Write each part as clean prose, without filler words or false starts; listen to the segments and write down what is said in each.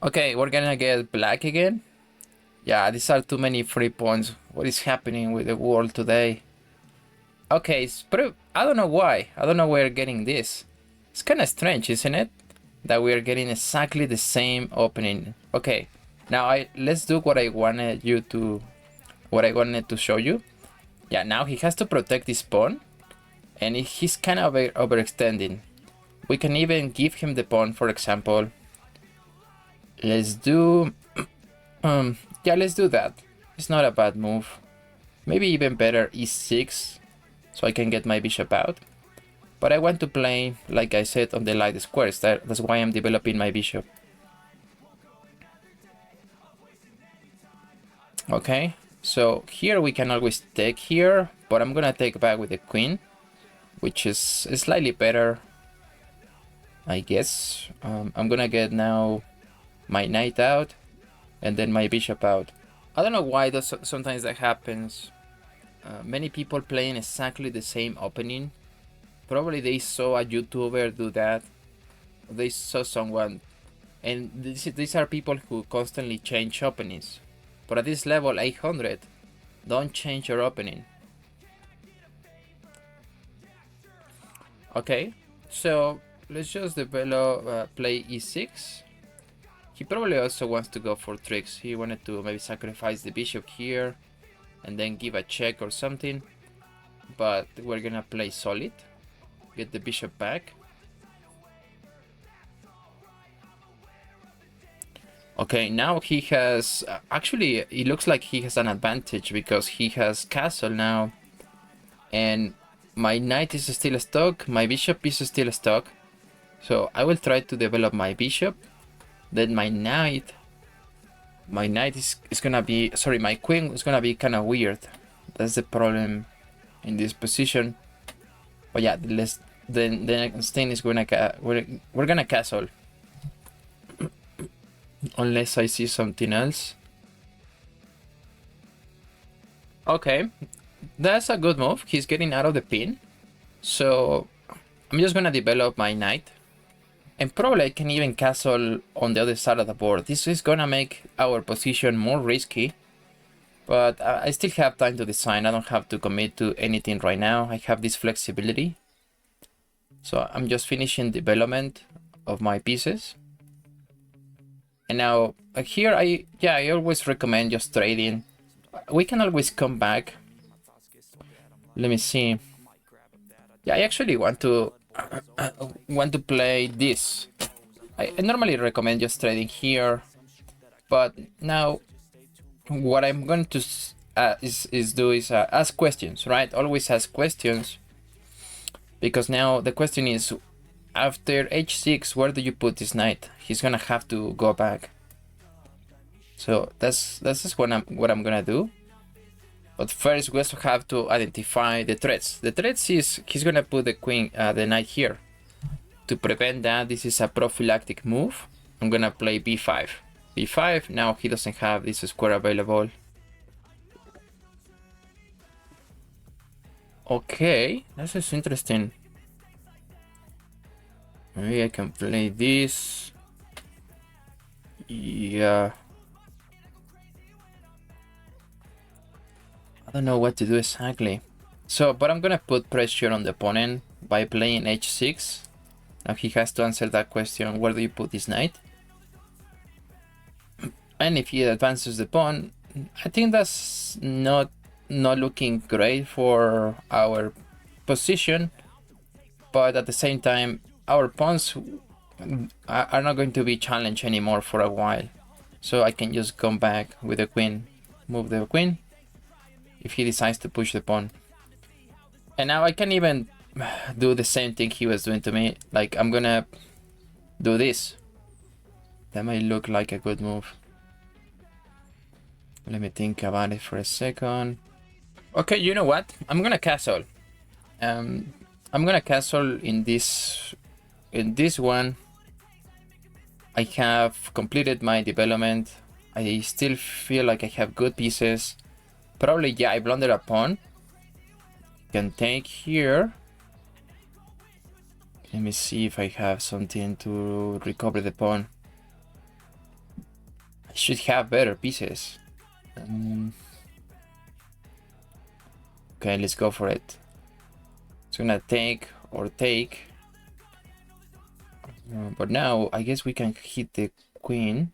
Okay, we're gonna get black again. Yeah, these are too many free points. What is happening with the world today? Okay, I don't know why. I don't know why we're getting this. It's kind of strange, isn't it? That we're getting exactly the same opening. Okay, now let's do what I wanted to show you. Yeah, now he has to protect this pawn, and he's kind of overextending. We can even give him the pawn, for example. Let's do, yeah, let's do that. It's not a bad move. Maybe even better e6, so I can get my bishop out. But I want to play, like I said, on the light squares. That's why I'm developing my bishop. Okay, so here we can always take here, but I'm gonna take back with the queen, which is slightly better, I guess. I'm gonna get now my knight out, and then my bishop out. I don't know why sometimes that happens. Many people playing exactly the same opening. Probably they saw a YouTuber do that. They saw someone, and these are people who constantly change openings. But at this level 800, don't change your opening. Okay, so let's just develop play e6. He probably also wants to go for tricks. He wanted to maybe sacrifice the bishop here and then give a check or something. But we're gonna play solid. Get the bishop back. Okay, now he has... actually, it looks like he has an advantage because he has castle now. And my knight is still stuck. My bishop is still stuck. So I will try to develop my bishop. Then my knight is gonna be... sorry, my queen is gonna be kind of weird. That's the problem in this position. But yeah, the next thing is we're gonna castle. Unless I see something else. Okay, that's a good move. He's getting out of the pin. So I'm just gonna develop my knight. And probably I can even castle on the other side of the board. This is gonna make our position more risky. But I still have time to design. I don't have to commit to anything right now. I have this flexibility. So I'm just finishing development of my pieces. And now here I always recommend just trading. We can always come back. Let me see. Yeah, I actually want to play this. I normally recommend just trading here, but now what I'm going to is ask questions, right? Always ask questions, because now the question is, after h6, where do you put this knight? He's gonna have to go back. So that's what I'm gonna do. But first, we also have to identify the threats. The threats is he's gonna put the queen, the knight here. To prevent that, this is a prophylactic move. I'm gonna play b5. b5. Now he doesn't have this square available. Okay, this is interesting. Maybe I can play this. Yeah. I don't know what to do exactly. So, but I'm gonna put pressure on the opponent by playing h6. Now he has to answer that question, where do you put this knight? And if he advances the pawn, I think that's not looking great for our position. But at the same time, our pawns are not going to be challenged anymore for a while. So I can just come back with the queen, move the queen, if he decides to push the pawn. And now I can even do the same thing he was doing to me. Like, I'm gonna do this. That might look like a good move. Let me think about it for a second. Okay, you know what? I'm gonna castle. I'm gonna castle in this one. I have completed my development. I still feel like I have good pieces. Probably, yeah, I blundered a pawn. Can take here. Let me see if I have something to recover the pawn. should have better pieces. Okay, let's go for it. It's gonna take or take. But now I guess we can hit the queen.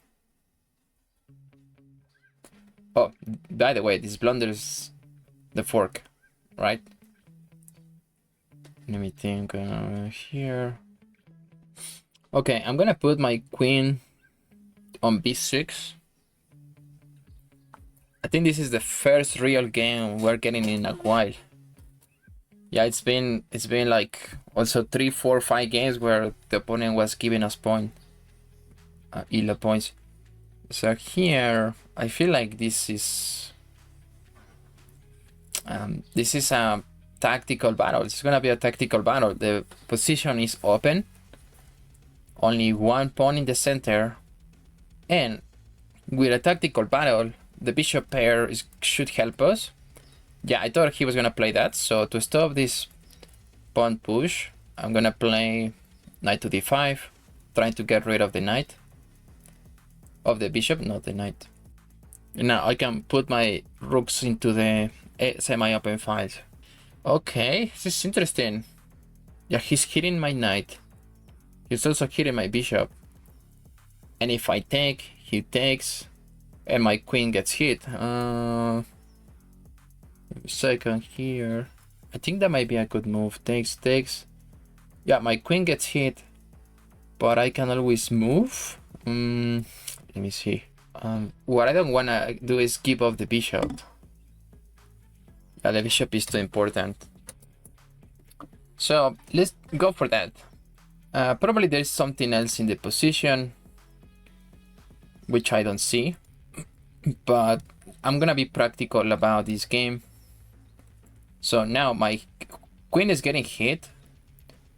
Oh, by the way, this blunders the fork, right? Let me think here. Okay, I'm gonna put my queen on b6. I think this is the first real game we're getting in a while. Yeah, it's been like also 3, 4, 5 games where the opponent was giving us ELO points. So here I feel like this is a tactical battle. It's gonna be a tactical battle. The position is open, only one pawn in the center, and with a tactical battle, the bishop pair should help us. Yeah, I thought he was gonna play that. So to stop this pawn push, I'm gonna play knight to d5, trying to get rid of the knight. Of the bishop, not the knight. And now I can put my rooks into the semi-open files. Okay, this is interesting. Yeah, he's hitting my knight. He's also hitting my bishop. And if I take, he takes, and my queen gets hit. Second here. I think that might be a good move. Takes, takes. Yeah, my queen gets hit, but I can always move. Let me see. What I don't want to do is give up the bishop. Yeah, the bishop is too important. So let's go for that. Probably there's something else in the position, which I don't see. But I'm gonna be practical about this game. So now my queen is getting hit.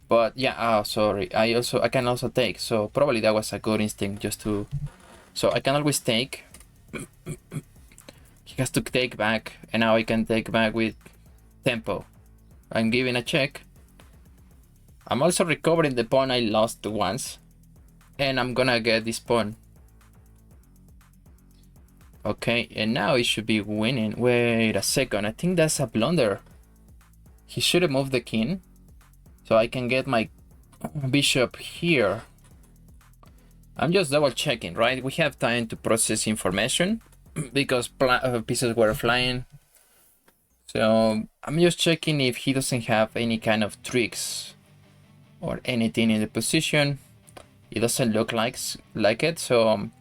But yeah, sorry. I can also take. So probably that was a good instinct just to. So I can always take. He has to take back, and now I can take back with tempo. I'm giving a check. I'm also recovering the pawn I lost once, and I'm gonna get this pawn. Okay, and now it should be winning. Wait a second, I think that's a blunder. He should have moved the king, so I can get my bishop here. I'm just double checking, right? We have time to process information because pieces were flying. So I'm just checking if he doesn't have any kind of tricks or anything in the position. It doesn't look like it, so I'm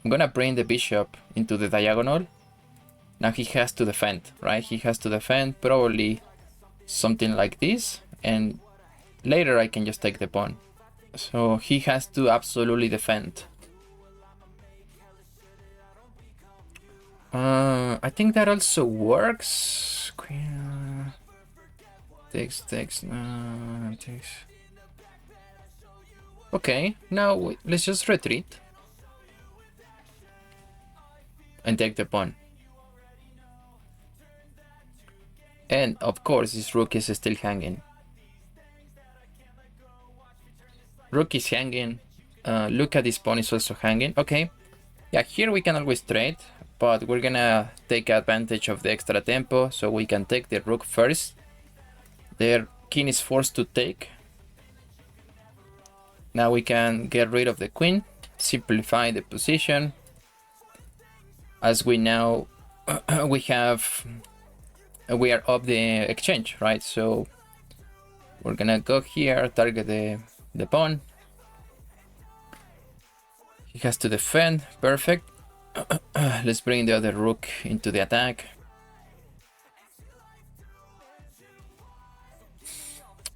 gonna bring the bishop into the diagonal. Now he has to defend, right? He has to defend, probably something like this, and later I can just take the pawn. So he has to absolutely defend. I think that also works. Queen takes. Okay, now let's just retreat and take the pawn. And of course, this rook is still hanging. Rook is hanging. Look at this pawn is also hanging. Okay. Yeah, here we can always trade, but we're gonna take advantage of the extra tempo, so we can take the rook first. Their king is forced to take. Now we can get rid of the queen, simplify the position. As we now we are up the exchange, right? So we're gonna go here, target the pawn. He has to defend. Perfect. Let's bring the other rook into the attack.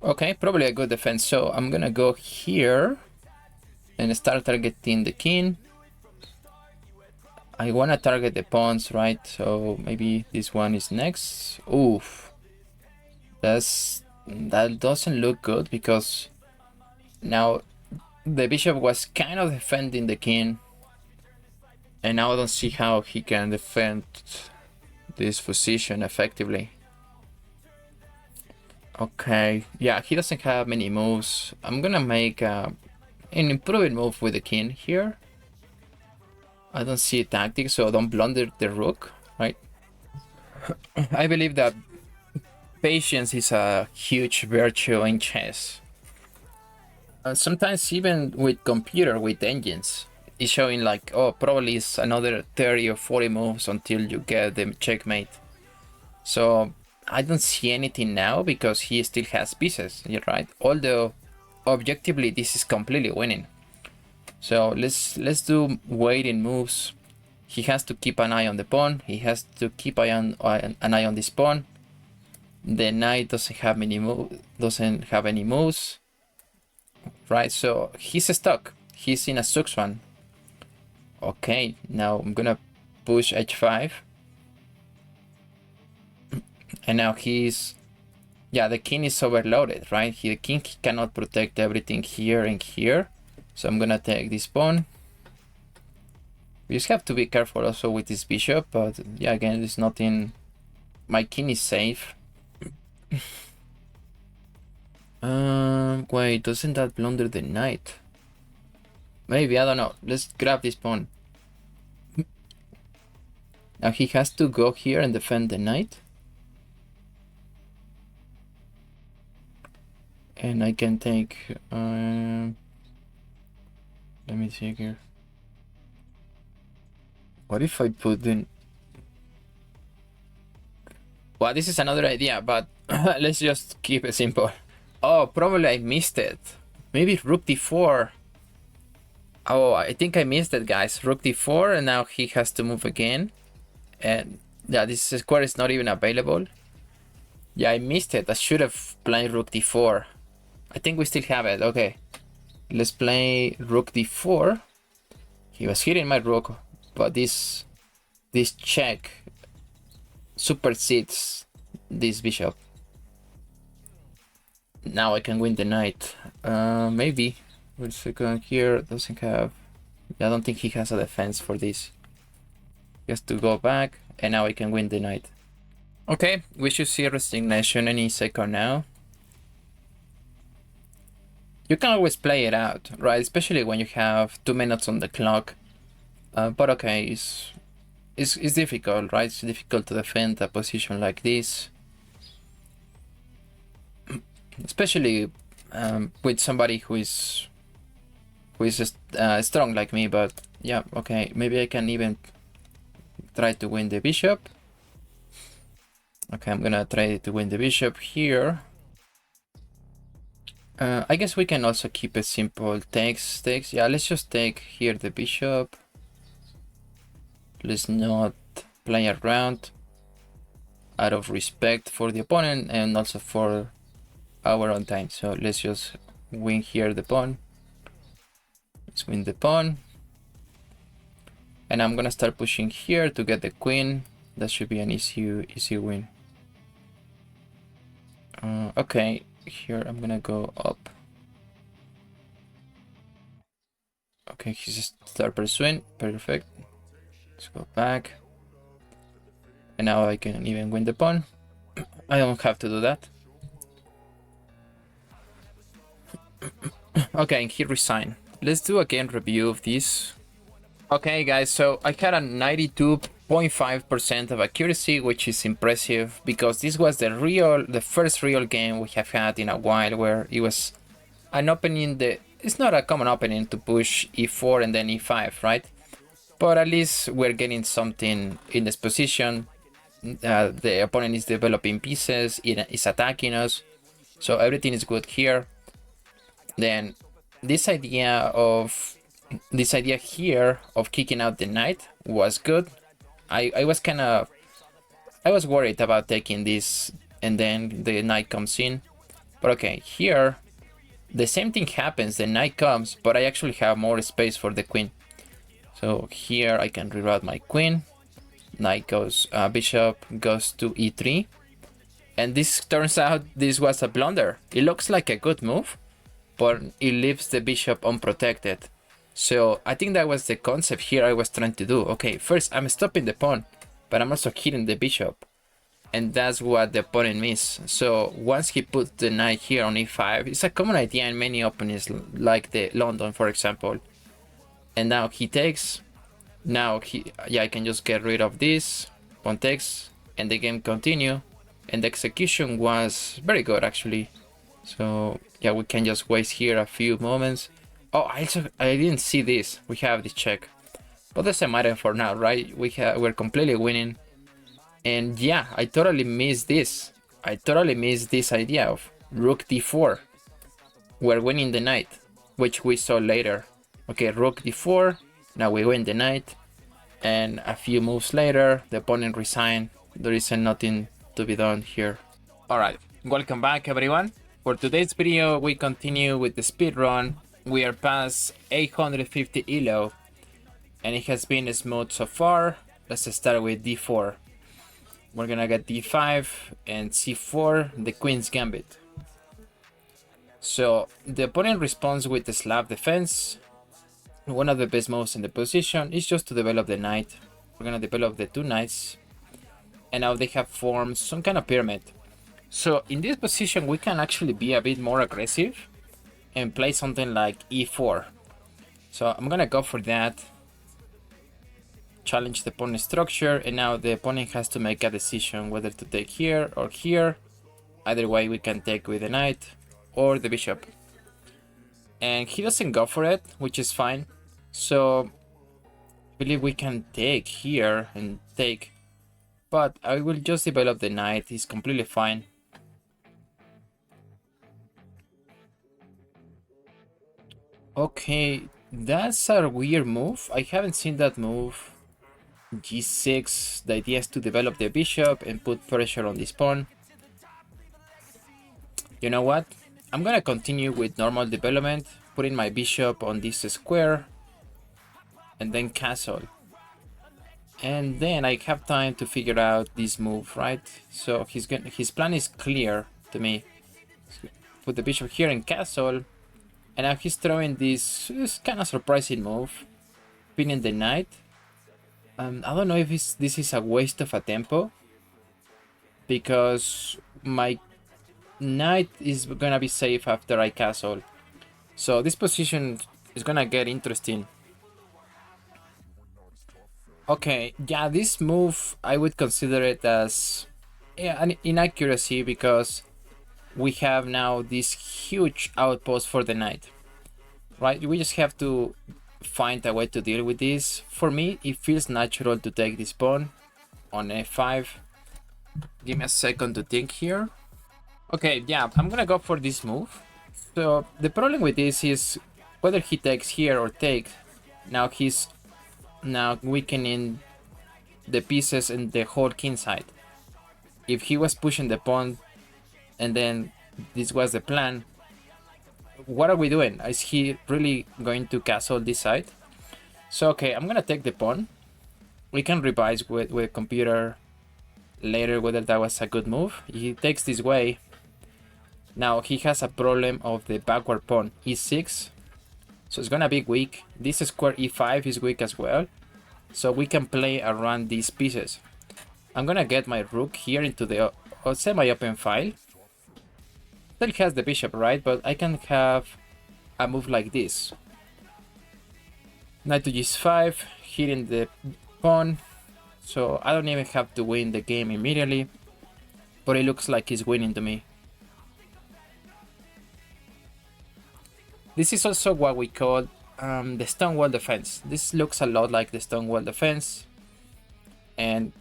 Okay, probably a good defense. So I'm gonna go here and start targeting the king. I wanna target the pawns, right? So maybe this one is next. Oof. That doesn't look good because now the bishop was kind of defending the king, and now I don't see how he can defend this position effectively. Okay, yeah, he doesn't have many moves. I'm gonna make an improving move with the king here. I don't see a tactic, so don't blunder the rook, right? I believe that patience is a huge virtue in chess. Sometimes even with computer, with engines, it's showing like, oh, probably it's another 30 or 40 moves until you get the checkmate. So I don't see anything now because he still has pieces, you're right? Although objectively this is completely winning. So let's do waiting moves. He has to keep an eye on the pawn. He has to keep an eye on this pawn. The knight doesn't have any moves, right? So he's stuck. He's in a sucks one. Okay, now I'm gonna push h5, and now he's, yeah, the king is overloaded, right? The king cannot protect everything here and here, so I'm gonna take this pawn. We just have to be careful also with this bishop, but yeah, again, there's nothing. My king is safe. Wait, doesn't that blunder the knight? Maybe, I don't know. Let's grab this pawn. Now he has to go here and defend the knight. And I can take... let me see here. What if I put in... Well, this is another idea, but let's just keep it simple. Oh, probably I missed it. Maybe rook d4. Oh, I think I missed it, guys. Rook d4, and now he has to move again. And yeah, this square is not even available. Yeah, I missed it. I should have played rook d4. I think we still have it. Okay. Let's play rook d4. He was hitting my rook, but this check supersedes this bishop. Now I can win the knight. Maybe. Wait a second. Here doesn't have... I don't think he has a defense for this. He has to go back, and now I can win the knight. Okay, we should see resignation any second now. You can always play it out, right? Especially when you have 2 minutes on the clock. But okay, it's difficult, right? It's difficult to defend a position like this. Especially with somebody who is just strong like me. But yeah, okay, maybe I can even try to win the bishop. Okay, I'm gonna try to win the bishop here. I guess we can also keep it simple. Takes. Yeah, let's just take here the bishop. Let's not play around out of respect for the opponent and also for our own time. So let's just win here the pawn. Let's win the pawn. And I'm gonna start pushing here to get the queen. That should be an easy win. Okay, here I'm gonna go up. Okay, he's just start pursuing. Perfect. Let's go back. And now I can even win the pawn. I don't have to do that. Okay, and he resigned. Let's do again review of this. Okay, guys, so I had a 92.5% of accuracy, which is impressive because this was the first real game we have had in a while where it was an opening that it's not a common opening to push e4 and then e5, right? But at least we're getting something in this position. The opponent is developing pieces, it is attacking us, so everything is good here. Then this idea here of kicking out the knight was good. I was worried about taking this and then the knight comes in, but okay, here the same thing happens. The knight comes, but I actually have more space for the queen. So here I can reroute my queen. Knight goes, bishop goes to e3, and this turns out this was a blunder. It looks like a good move, but it leaves the bishop unprotected. So I think that was the concept here I was trying to do. Okay, first I'm stopping the pawn, but I'm also hitting the bishop. And that's what the opponent missed. So once he put the knight here on e5, it's a common idea in many openings like the London, for example. And now he takes, Now I can just get rid of this, pawn takes, and the game continue. And the execution was very good actually. So yeah, we can just waste here a few moments. Oh, I didn't see this. We have this check, but doesn't matter for now, right? We're completely winning. And yeah, I totally missed this. I totally missed this idea of rook d4. We're winning the knight, which we saw later. Okay, rook d4. Now we win the knight. And a few moves later, the opponent resigned. There isn't nothing to be done here. Alright, welcome back everyone. For today's video, we continue with the speed run. We are past 850 ELO, and it has been smooth so far. Let's start with d4. We're gonna get d5 and c4, the queen's gambit. So the opponent responds with the slab defense. One of the best moves in the position is just to develop the knight. We're gonna develop the two knights, and now they have formed some kind of pyramid. So in this position we can actually be a bit more aggressive and play something like e4. So I'm gonna go for that. Challenge the opponent's structure, and now the opponent has to make a decision whether to take here or here. Either way we can take with the knight or the bishop. And he doesn't go for it, which is fine. So I believe we can take here and take, but I will just develop the knight. He's completely fine. Okay, that's a weird move. I haven't seen that move. G6, the idea is to develop the bishop and put pressure on this pawn. You know what? I'm gonna continue with normal development, putting my bishop on this square, and then castle. And then I have time to figure out this move, right? So his plan is clear to me. Put the bishop here in castle, and now he's throwing this kind of surprising move, pinning the knight. I don't know if this is a waste of a tempo, because my knight is gonna be safe after I castle. So this position is gonna get interesting. Okay, yeah, this move I would consider it as an inaccuracy, because we have now this huge outpost for the knight, right? We just have to find a way to deal with this. For me, it feels natural to take this pawn on f5. Give me a second to think here. Okay, yeah, I'm gonna go for this move. So the problem with this is whether he takes here or takes, now he's weakening the pieces in the whole king side. If he was pushing the pawn and then this was the plan, what are we doing? Is he really going to castle this side? So okay, I'm gonna take the pawn. We can revise with computer later whether that was a good move. He takes this way. Now he has a problem of the backward pawn e6, so it's gonna be weak. This square e5 is weak as well, so we can play around these pieces. I'm gonna get my rook here into the semi-open file. Still has the bishop, right? But I can have a move like this. Knight to g5, hitting the pawn, so I don't even have to win the game immediately, but it looks like he's winning to me. This is also what we call the Stonewall Defense. This looks a lot like the Stonewall Defense. And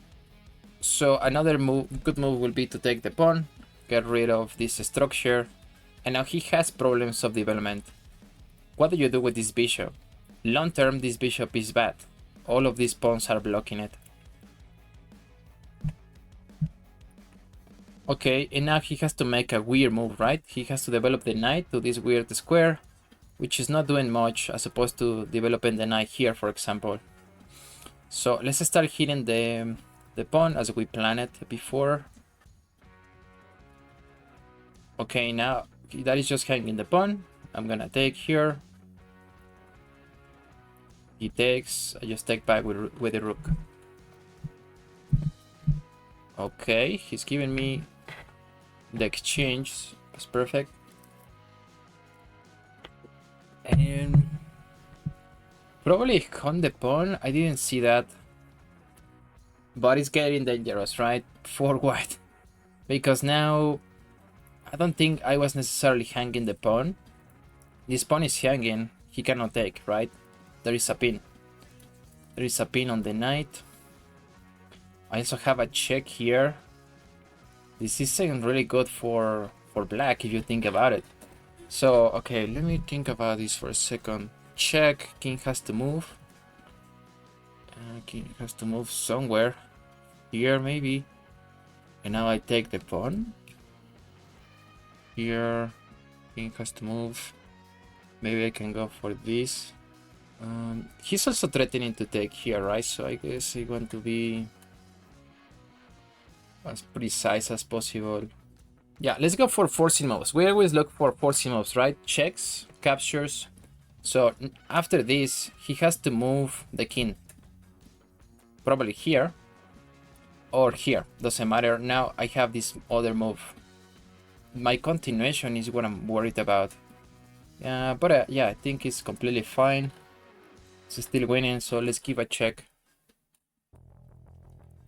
so another good move will be to take the pawn, get rid of this structure. And now he has problems of development. What do you do with this bishop? Long term, this bishop is bad. All of these pawns are blocking it. Okay, and now he has to make a weird move, right? He has to develop the knight to this weird square, which is not doing much as opposed to developing the knight here, for example. So let's start hitting the pawn as we planned it before. Okay, now that is just hanging the pawn. I'm gonna take here. He takes, I just take back with the rook. Okay, he's giving me the exchange. That's perfect. And Probably on the pawn. I didn't see that. But it's getting dangerous, right? For white. Because now I don't think I was necessarily hanging the pawn. This pawn is hanging. He cannot take, right? There is a pin. There is a pin on the knight. I also have a check here. This isn't really good for black if you think about it. So, okay, let me think about this for a second. Check, king has to move. King has to move somewhere. Here, maybe. And now I take the pawn. Here, king has to move. Maybe I can go for this. He's also threatening to take here, right? So I guess I want to be as precise as possible. Yeah, let's go for forcing moves. We always look for forcing moves, right? Checks, captures. So after this, he has to move the king. Probably here. Or here. Doesn't matter. Now I have this other move. My continuation is what I'm worried about. But yeah, I think it's completely fine. It's still winning, so let's give a check.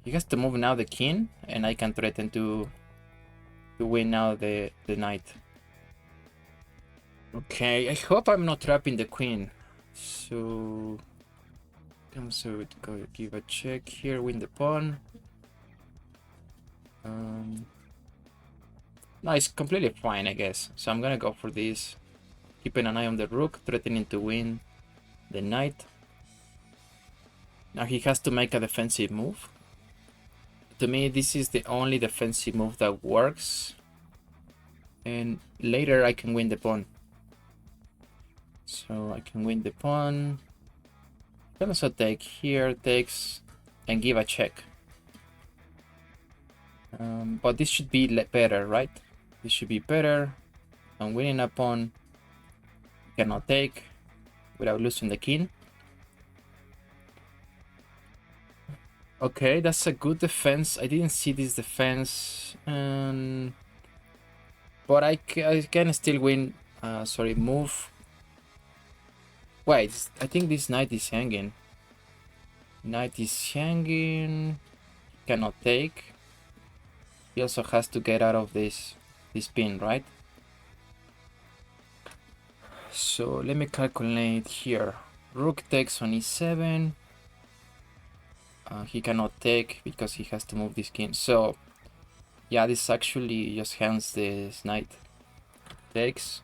He has to move now the king, and I can threaten to win now the knight. Okay, I hope I'm not trapping the queen. So go give a check here, win the pawn. No, it's completely fine, I guess. So I'm gonna go for this. Keeping an eye on the rook, threatening to win the knight. Now he has to make a defensive move. To me, this is the only defensive move that works. And later I can win the pawn. So I can win the pawn. I can also take here, takes, and give a check. But this should be better, right? This should be better. I'm winning a pawn. Cannot take without losing the king. Okay, that's a good defense. I didn't see this defense. But I can still win. Sorry, move. Wait, I think this knight is hanging. Knight is hanging. Cannot take. He also has to get out of this pin, right? So let me calculate here. Rook takes on e7. He cannot take because he has to move this king. So yeah, this actually just hands this knight. Takes.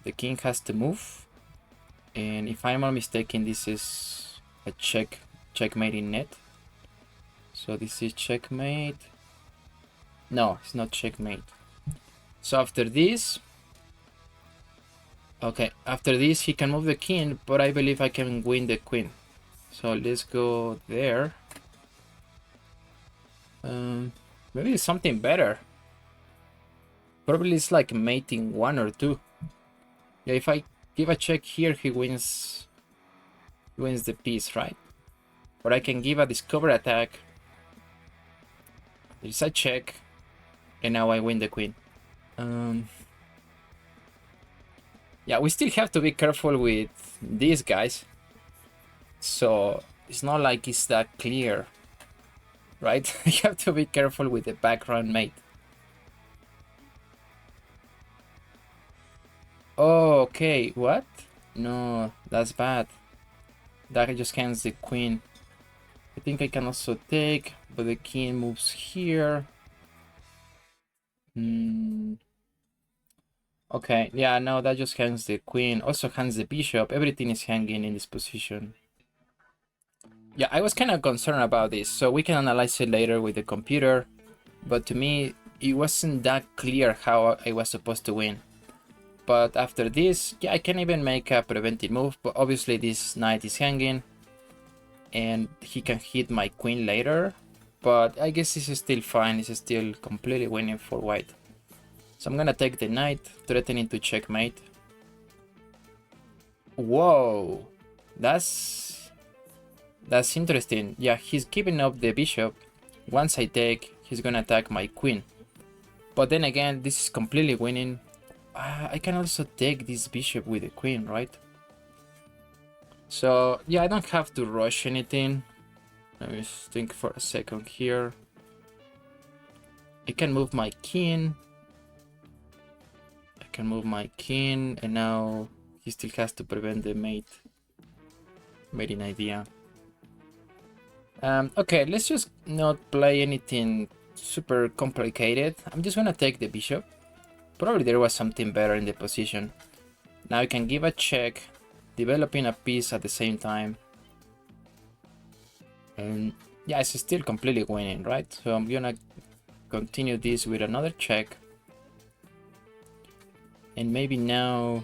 The king has to move. And if I'm not mistaken, this is a checkmate in net. So this is checkmate. No, it's not checkmate. So after this, okay, after this he can move the king, but I believe I can win the queen. So let's go there. Maybe it's something better. Probably it's like mating 1 or 2. Yeah, if I give a check here, he wins the piece, right? Or I can give a discover attack. There's a check, and now I win the queen. Yeah, we still have to be careful with these guys. So it's not like it's that clear, right? You have to be careful with the background mate. Oh, okay, what? No, that's bad. That just hands the queen. I think I can also take, but the king moves here. Okay, yeah, no, that just hangs the queen. Also hangs the bishop. Everything is hanging in this position. Yeah, I was kind of concerned about this, so we can analyze it later with the computer. But to me, it wasn't that clear how I was supposed to win. But after this, yeah, I can even make a preventive move. But obviously this knight is hanging. And he can hit my queen later. But I guess this is still fine. This is still completely winning for white. So I'm gonna take the knight, threatening to checkmate. Whoa! That's interesting. Yeah, he's giving up the bishop. Once I take, he's gonna attack my queen. But then again, this is completely winning. I can also take this bishop with the queen, right? So yeah, I don't have to rush anything. Let me think for a second here. I can move my king. I can move my king, and now he still has to prevent the mating idea. Okay, let's just not play anything super complicated. I'm just gonna take the bishop. Probably there was something better in the position. Now I can give a check, developing a piece at the same time. And yeah, it's still completely winning, right? So I'm gonna continue this with another check. And maybe now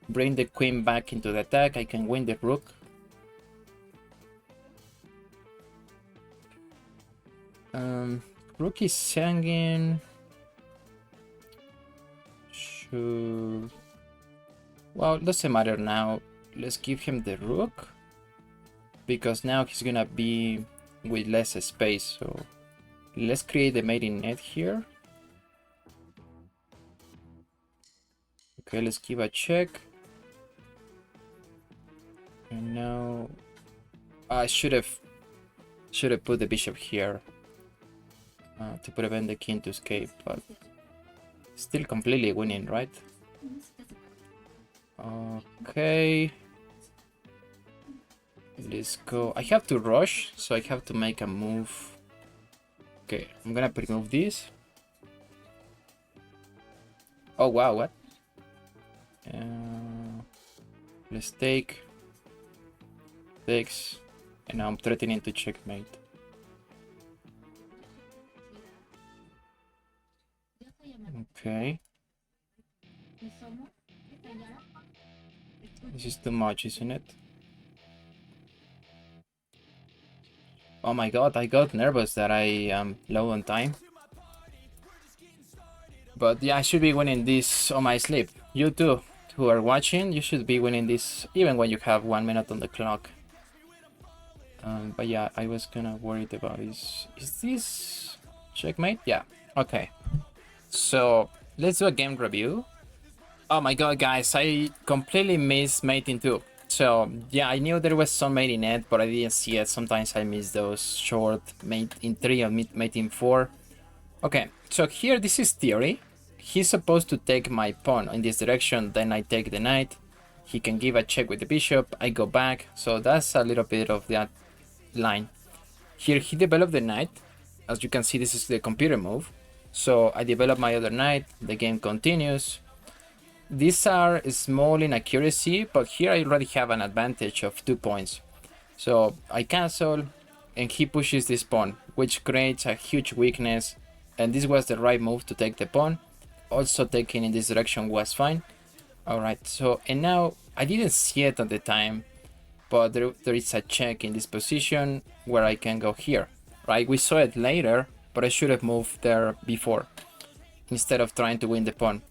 bring the queen back into the attack. I can win the rook. Rook is hanging. Sure. Well, it doesn't matter now. Let's give him the rook, because now he's gonna be with less space. So let's create the mating net here. Okay, let's give a check. And now I should have put the bishop here to prevent the king to escape, but still completely winning, right? Okay, let's go. I have to rush, so I have to make a move. Okay, I'm gonna remove this. Oh wow, what? Let's take. Takes, and now I'm threatening to checkmate. Okay. This is too much, isn't it? Oh my god, I got nervous that I am low on time. But yeah, I should be winning this on my sleep. You too, who are watching, you should be winning this even when you have 1 minute on the clock. But yeah, I was kinda worried about is this checkmate? Yeah, okay. So let's do a game review. Oh my god, guys, I completely missed mating 2. So yeah, I knew there was some mating net, but I didn't see it. Sometimes I miss those short mating 3 or mating 4. Okay, so here this is theory. He's supposed to take my pawn in this direction, then I take the knight. He can give a check with the bishop, I go back. So that's a little bit of that line. Here he developed the knight. As you can see, this is the computer move. So I develop my other knight, the game continues. These are small in accuracy, but here I already have an advantage of 2 points. So I cancel, and he pushes this pawn, which creates a huge weakness, and this was the right move to take the pawn. Also taking in this direction was fine. Alright, so, and now I didn't see it at the time, but there is a check in this position where I can go here, right? We saw it later, but I should have moved there before, instead of trying to win the pawn.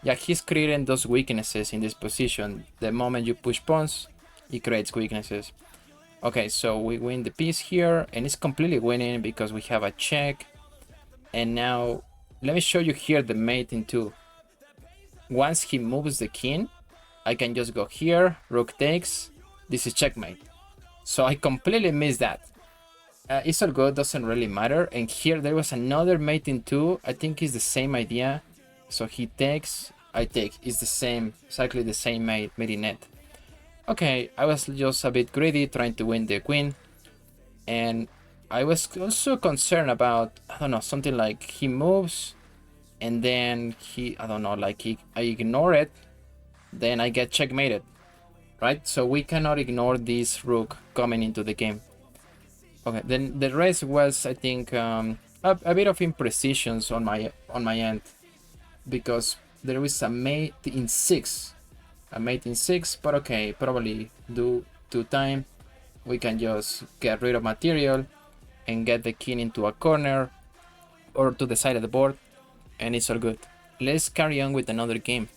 Yeah, he's creating those weaknesses in this position. The moment you push pawns, it creates weaknesses. Okay, so we win the piece here, and it's completely winning because we have a check. And now, let me show you here the mating 2. Once he moves the king, I can just go here, rook takes, this is checkmate. So I completely missed that. It's all good, doesn't really matter. And here there was another mating 2, I think it's the same idea. So he takes, I take, it's the same, exactly the same mating net. Okay, I was just a bit greedy trying to win the queen. And I was also concerned about, I don't know, something like he moves and then I don't know, like I ignore it, then I get checkmated, right? So we cannot ignore this rook coming into the game. Okay, then the rest was, I think, a bit of imprecisions on my end, because there is a mate in 6, but okay, probably due to time, we can just get rid of material and get the king into a corner or to the side of the board, and it's all good. Let's carry on with another game.